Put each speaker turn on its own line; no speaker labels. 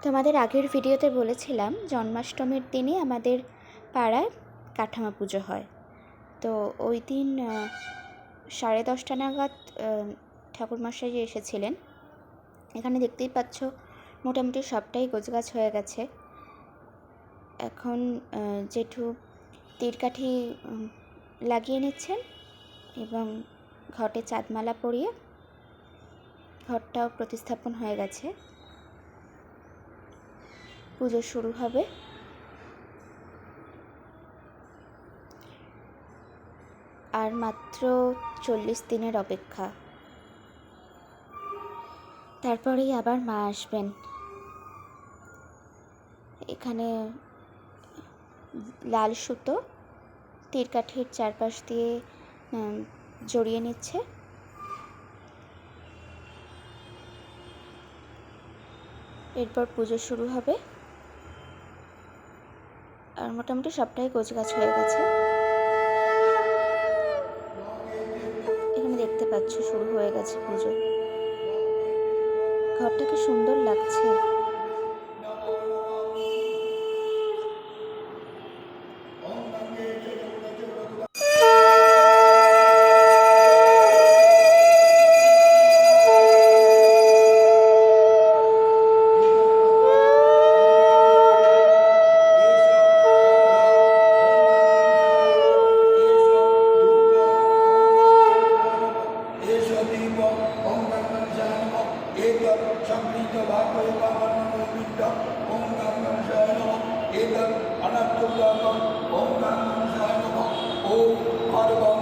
তোমাদের আগের ভিডিওতে বলেছিলাম জন্মাষ্টমীর দিনে আমাদের পাড়ায় কাঠামো পুজো হয়। তো ওই দিন 10:30 নাগাদ ঠাকুরমশাই এসেছিলেন। এখানে দেখতেই পাচ্ছ মোটামুটি সবটাই গোছগাছ হয়ে গেছে। এখন জেঠু তীরকাঠি লাগিয়ে নিচ্ছেন এবং ঘটে চাঁদমালা পরিয়ে ঘরটাও প্রতিস্থাপন হয়ে গেছে। পুজো শুরু হবে। আর মাত্র 40 দিনের অপেক্ষা, তারপরেই আবার মা আসবেন। এখানে লাল সুতো তীরকাঠির চারপাশ দিয়ে জড়িয়ে নিচ্ছে। এরপর পুজো শুরু হবে। আর মোটামুটি সবটাই গোছগাছ হয়ে গেছে। এখানে দেখতে পাচ্ছ শুরু হয়ে গেছে পুজো। ঘরটা কি সুন্দর লাগছে।
Om